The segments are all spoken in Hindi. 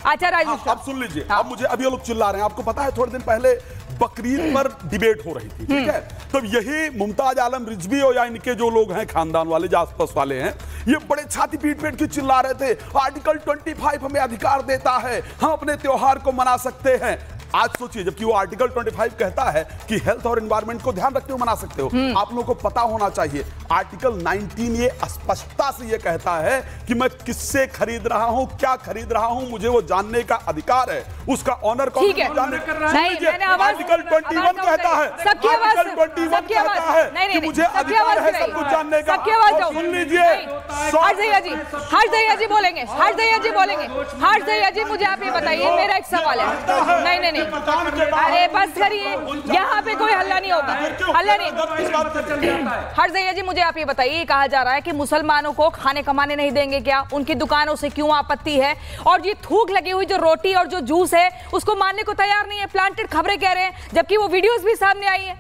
अच्छा राजू, अब सुन लीजिए। अब मुझे अभी लोग चिल्ला रहे हैं, आपको पता है थोड़े दिन पहले बकरीद पर डिबेट हो रही थी, ठीक है? तो यही मुमताज आलम रिजवी और या इनके जो लोग हैं खानदान वाले, जो आसपास वाले हैं, ये बड़े छाती पीट पीट के चिल्ला रहे थे, आर्टिकल 25 हमें अधिकार देता है, हम अपने त्योहार को मना सकते हैं। आज सोचिए, जबकि वो आर्टिकल 25 कहता है कि हेल्थ और एनवायरनमेंट को ध्यान रखते हुए मना सकते हो। आप लोगों को पता होना चाहिए, आर्टिकल 19 ये स्पष्टता से ये कहता है कि मैं किससे खरीद रहा हूं, क्या खरीद रहा हूं, मुझे वो जानने का अधिकार है, उसका ऑनर कौन है। आर्टिकल 21 कहता है, आर्टिकल 21 कहता है कि मुझे अधिकार है सब कुछ जानने का। सुन लीजिए, हर्ष दहिया जी, हर्ष दहिया जी बोलेंगे, हर्ष दहिया जी बोलेंगे। हर्ष दहिया जी, मुझे आप ये बताइए, मेरा एक सवाल है। नहीं नहीं नहीं, अरे बस करिए, यहाँ पे कोई हल्ला नहीं होगा, हल्ला नहीं। हर्ष दहिया जी, मुझे आप ये बताइए, कहा जा रहा है कि मुसलमानों को खाने कमाने नहीं देंगे क्या, उनकी दुकानों से क्यों आपत्ति है, और ये थूक लगी हुई जो रोटी और जो जूस है उसको मानने को तैयार नहीं है, प्लांटेड खबरें कह रहे हैं, जबकि वो वीडियोस भी सामने आई है।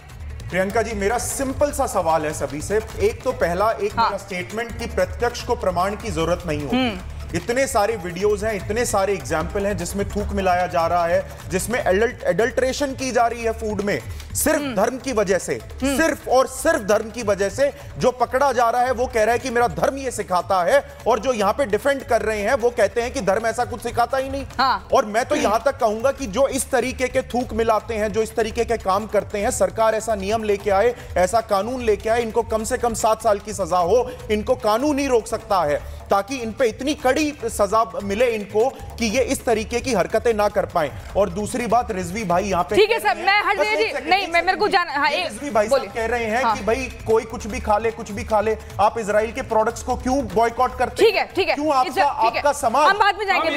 प्रियंका जी, मेरा सिंपल सा सवाल है सभी से। एक तो पहला, मेरा स्टेटमेंट की प्रत्यक्ष को प्रमाण की जरूरत नहीं होती। इतने सारे वीडियोस हैं, इतने सारे एग्जाम्पल हैं जिसमें थूक मिलाया जा रहा है, जिसमें एडल्ट्रेशन की जा रही है फूड में, सिर्फ धर्म की वजह से, सिर्फ और सिर्फ धर्म की वजह से। जो पकड़ा जा रहा है वो कह रहा है कि मेरा धर्म ये सिखाता है, और जो यहां पे डिफेंड कर रहे हैं वो कहते हैं कि धर्म ऐसा कुछ सिखाता ही नहीं। और मैं तो यहां तक कहूंगा कि जो इस तरीके के थूक मिलाते हैं, जो इस तरीके के काम करते हैं, सरकार ऐसा नियम लेके आए, ऐसा कानून लेके आए, इनको कम से कम 7 साल की सजा हो, इनको कानून ही रोक सकता है, ताकि इन पे इतनी कड़ी सजा मिले इनको कि ये इस तरीके की हरकतें ना कर पाए। और दूसरी बात, रिजवी भाई यहाँ पे, ठीक है सर, मैं हर्ष दहिया जी, नहीं मैं मेरे को जान, हाँ, रिजवी भाई साहब कह रहे हैं कि भाई कोई कुछ भी खा ले, कुछ भी खा ले, आप इजराइल के प्रोडक्ट्स को क्यों बॉयकॉट करते हैं? ठीक है, ठीक है, क्यों आपका समाज, हम बाद में जाएंगे।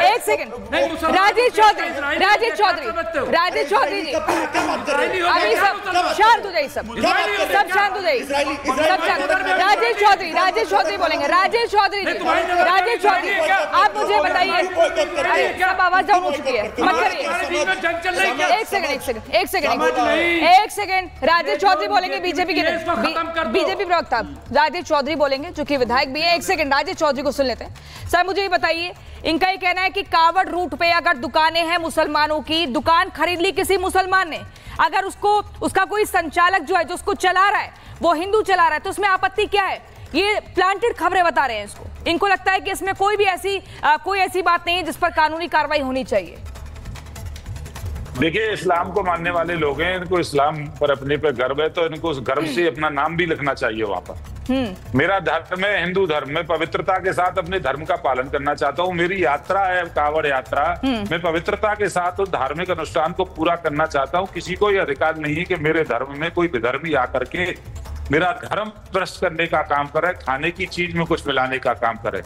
एक सेकंड, राजेश चौधरी, राजेश चौधरी, राजेश चौधरी जी, अभी सब शांत हो जाइए, सब शांत हो जाइए, सब शांत। राजेश चौधरी, राजेश चौधरी बोलेंगे, राजेश चौधरी जी, राजेश चौधरी, आप मुझे बताइए, अरे सब आवाज डाउन हो चुकी है, मत करिए। एक सेकंड, एक सेकंड, एक सेकंड, एक सेकंड, राजेश चौधरी बोलेंगे, बीजेपी के बीजेपी प्रवक्ता राजेश चौधरी बोलेंगे, जो कि विधायक भी है। एक सेकंड, राजेश चौधरी को सुन लेते हैं। सर मुझे ये बताइए, इनका ये कहना है कि कावड़ रूट पे अगर दुकानें हैं मुसलमानों की, दुकान खरीद ली किसी मुसलमान ने, अगर उसका कोई संचालक जो है, जो उसको चला रहा है, वो हिंदू चला रहा है, तो उसमें आपत्ति क्या है? ये प्लांटेड खबरें बता रहे हैं इसको। इनको लगता है कि इसमें कोई भी कोई ऐसी बात नहीं है जिस पर कानूनी कार्रवाई होनी चाहिए। देखिए, इस्लाम को मानने वाले लोग हैं, इनको इस्लाम पर अपने पे गर्व है, तो इनको उस गर्व से अपना नाम भी लिखना चाहिए वहां पर। मेरा धर्म है हिंदू धर्म, में पवित्रता के साथ अपने धर्म का पालन करना चाहता हूँ। मेरी यात्रा है कांवड़ यात्रा, मैं पवित्रता के साथ उस धार्मिक अनुष्ठान को पूरा करना चाहता हूँ। किसी को यह अधिकार नहीं है कि मेरे धर्म में कोई विधर्मी आकर के मेरा धर्म भ्रष्ट करने का काम करे, खाने की चीज में कुछ मिलाने का काम करे।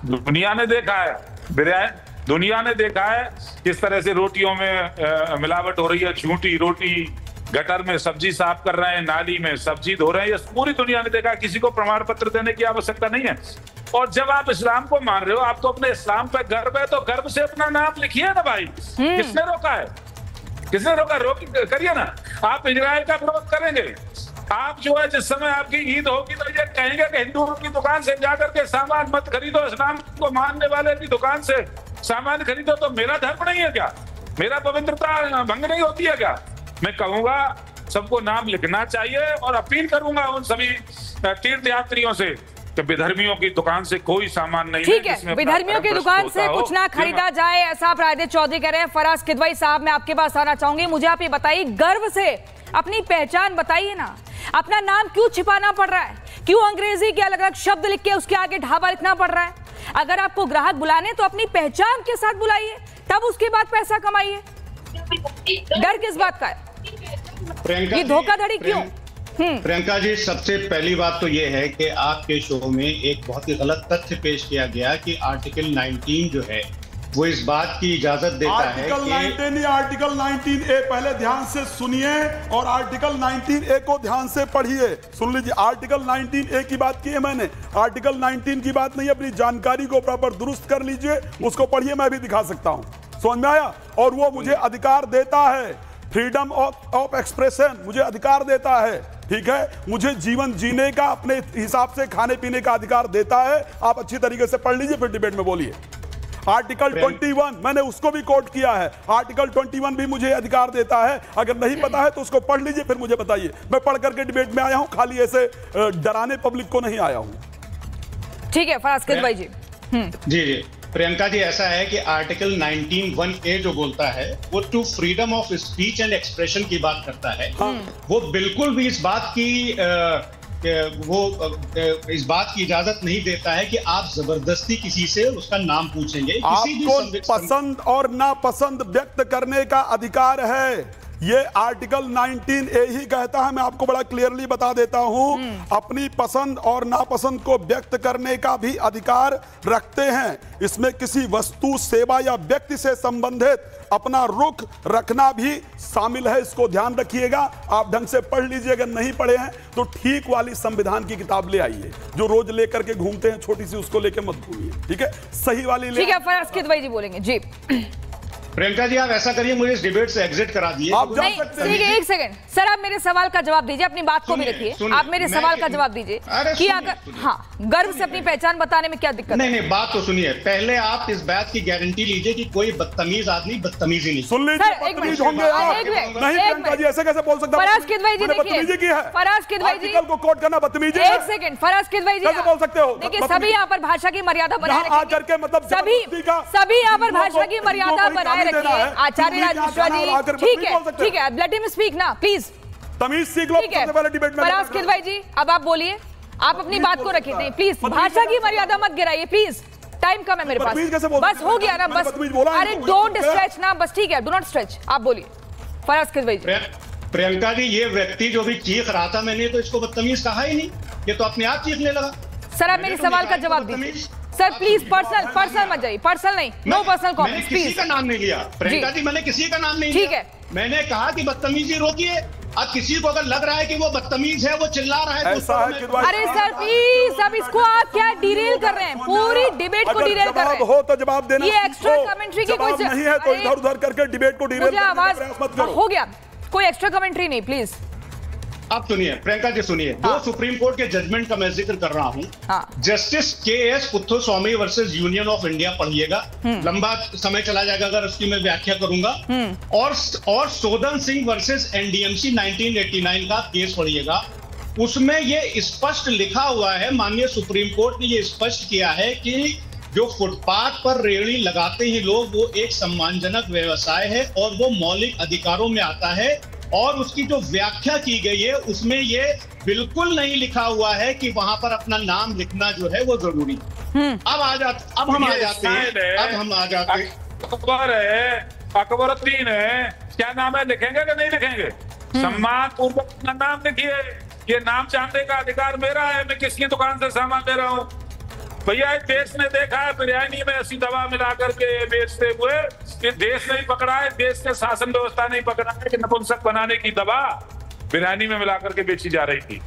दुनिया ने देखा है, दुनिया ने देखा है किस तरह से रोटियों में मिलावट हो रही है, झूठी रोटी, गटर में सब्जी साफ कर रहे हैं, नाली में सब्जी धो रहे हैं, ये पूरी दुनिया ने देखा। किसी को प्रमाण पत्र देने की आवश्यकता नहीं है। और जब आप इस्लाम को मान रहे हो, आपको अपने इस्लाम पे गर्व है, तो गर्व से अपना नाम लिखिए ना भाई। किसने रोका है? किसने रोका? करिए ना। आप इजराइल का विरोध करेंगे, आप जो है जिस समय आपकी ईद होगी तो ये कहेंगे कि हिंदुओं की दुकान से जाकर के सामान मत खरीदो, इस्लाम को मानने वाले की दुकान से सामान खरीदो, तो मेरा धर्म नहीं है क्या? मेरा पवित्रता भंग नहीं होती है क्या? मैं कहूंगा सबको नाम लिखना चाहिए, और अपील करूंगा उन सभी तीर्थ यात्रियों से कि विधर्मियों की दुकान से कोई सामान नहीं, ठीक है, विधर्मियों की दुकान से कुछ ना खरीदा जाए, ऐसा आप राजेश चौधरी कह रहे हैं। फराज किदवई साहब, मैं आपके पास आना चाहूंगी। मुझे आप ये बताइए, गर्व से अपनी पहचान बताइए ना, अपना नाम क्यों छिपाना पड़ रहा है? क्यों अंग्रेजी के अलग अलग शब्द लिख के उसके आगे ढाबा लिखना पड़ रहा है? अगर आपको ग्राहक बुलाने तो अपनी पहचान के साथ बुलाइए, तब उसके बाद पैसा कमाइए। डर किस बात का है? ये धोखाधड़ी क्यों? प्रियंका जी, सबसे पहली बात तो ये है कि आपके शो में एक बहुत ही गलत तथ्य पेश किया गया कि आर्टिकल 19 जो है वो इस बात की इजाजत देता है कि आर्टिकल 19A पहले ध्यान से सुनिए और आर्टिकल 19A को ध्यान से पढ़िए। सुन लीजिए, आर्टिकल 19A की बात की है मैंने, आर्टिकल 19 की बात नहीं। अपनी जानकारी को प्रॉपर दुरुस्त कर लीजिए, उसको पढ़िए, मैं भी दिखा सकता हूँ। समझ में आया? और वो मुझे अधिकार देता है, फ्रीडम ऑफ एक्सप्रेशन मुझे अधिकार देता है, ठीक है? मुझे जीवन जीने का, अपने हिसाब से खाने पीने का अधिकार देता है। आप अच्छी तरीके से पढ़ लीजिए, फिर डिबेट में बोलिए। आर्टिकल 21 मैंने उसको भी कोट किया है। आर्टिकल 21 भी मुझे अधिकार देता है। अगर नहीं पता है तो उसको पढ़ लीजिए, फिर मुझे बताइए। मैं पढ़ करके डिबेट में आया हूं, खाली ऐसे डराने पब्लिक को नहीं आया हूं। ठीक है फराज किद भाई जी। जी प्रियंका जी, ऐसा है कि आर्टिकल 19(1)(a जो बोलता है वो टू freedom of speech and expression की बात करता है। वो बिल्कुल भी इस बात की इजाजत नहीं देता है कि आप जबरदस्ती किसी से उसका नाम पूछेंगे। आपको पसंद और नापसंद व्यक्त करने का अधिकार है। ये आर्टिकल 19A ही कहता है। मैं आपको बड़ा क्लियरली बता देता हूं, अपनी पसंद और नापसंद को व्यक्त करने का भी अधिकार रखते हैं। इसमें किसी वस्तु, सेवा या व्यक्ति से संबंधित अपना रुख रखना भी शामिल है। इसको ध्यान रखिएगा। आप ढंग से पढ़ लीजिए। अगर नहीं पढ़े हैं तो ठीक वाली संविधान की किताब ले आइए, जो रोज लेकर के घूमते हैं छोटी सी, उसको लेके मत घूमिए। ठीक है, सही वाली ले। ठीक है, फराज किद भाई जी बोलेंगे जी। प्रियंका जी, आप ऐसा करिए, मुझे इस डिबेट से एग्जिट करा दिए। आप जा सकते हैं। ठीक है, एक सेकंड सर, आप मेरे सवाल का जवाब दीजिए, अपनी बात को भी रखिए। आप मेरे सवाल का जवाब दीजिए कि अगर हाँ गर्व से अपनी पहचान बताने में क्या दिक्कत है? नहीं, बात तो सुनिए। पहले आप इस बात की गारंटी लीजिए कि कोई बदतमीज आदमी बदतमीजी नहीं। सुन लीजिए, बदतमीज होंगे आप। नहीं प्रियंका जी, ऐसे कैसे बोल सकते हैं? फराज किद भाई जी देखिए, फराज किद भाई जी को कोट करना बदतमीजी है। एक सेकंड, फराज किद भाई जी कैसे बोल सकते हो? देखिए, सभी यहाँ पर भाषा की मर्यादा बनाए रखिए। मतलब सभी यहाँ पर भाषा की मर्यादा बनाए रखिए। ठीक है, लेट हिम स्पीक ना प्लीज। तमीज सीख लो सबसे पहले डिबेट में। फराज किद भाई जी, अब आप बोलिए। आप अपनी बात को रखिए प्लीज। भाषा की मर्यादा मत गिराइए प्लीज। टाइम कम है मेरे पास। बस हो गया ना, बस। अरे डोंट स्ट्रेच ना, बस। ठीक है, डू नॉट स्ट्रेच। आप बोलिए फराज किद भाई जी। प्रियंका जी, ये व्यक्ति जो भी चीख रहा था, मैंने तो इसको बदतमीज कहा ही नहीं। ये तो अपने आप चीखने लगा। सर, आप मेरे सवाल का जवाब दीजिए। सर प्लीज, पर्सनल मत जाइए। पर्सनल नहीं, नो पर्सनल कमेंट्स प्लीज। किसी का नाम नहीं लिया प्रियंका जी, मैंने किसी का नाम नहीं लिया। ठीक है, मैंने कहा कि बदतमीजी रोकिए। अब किसी को अगर लग रहा है कि वो बदतमीज है, वो चिल्ला रहा है, ऐसा है कि अरे सर प्लीज, अब इसको आप क्या डिरेल कर रहे हैं? पूरी डिबेट को डिरेल कर रहे हैं। हो तो जवाब देना। ये एक्स्ट्रा कमेंट्री की कोई नहीं है तो इधर उधर करके डिबेट को डिरेल मत करो। हो गया, कोई एक्स्ट्रा कमेंट्री नहीं प्लीज। आप सुनिए प्रियंका जी, सुनिए। दो सुप्रीम कोर्ट के जजमेंट का मैं जिक्र कर रहा हूं। Justice K S. Puttaswamy versus union of India पढ़िएगा। लंबा समय चला जाएगा अगर उसकी मैं व्याख्या करूंगा। और सोदन सिंह वर्सेस एनडीएमसी 1989 का केस पढ़िएगा। उसमें ये स्पष्ट लिखा हुआ है, माननीय सुप्रीम कोर्ट ने ये स्पष्ट किया है कि जो फुटपाथ पर रेहड़ी लगाते हैं लोग, वो एक सम्मानजनक व्यवसाय है और वो मौलिक अधिकारों में आता है। और उसकी जो व्याख्या की गई है उसमें ये बिल्कुल नहीं लिखा हुआ है कि वहां पर अपना नाम लिखना जो है वो जरूरी। अब हम आ जाते हैं। अकबर है, अकबरुद्दीन है, क्या नाम है, लिखेंगे कि नहीं लिखेंगे? सम्मान पूर्वक अपना नाम लिखिए। ये नाम जानने का अधिकार मेरा है। मैं किसकी दुकान से सामान ले रहा हूँ? भैया, इस देश ने देखा है बिरयानी में ऐसी दवा मिला करके बेचते हुए। ये देश नहीं पकड़ा है, देश के शासन व्यवस्था नहीं पकड़ा है कि नपुंसक बनाने की दवा बिरयानी में मिला करके बेची जा रही थी।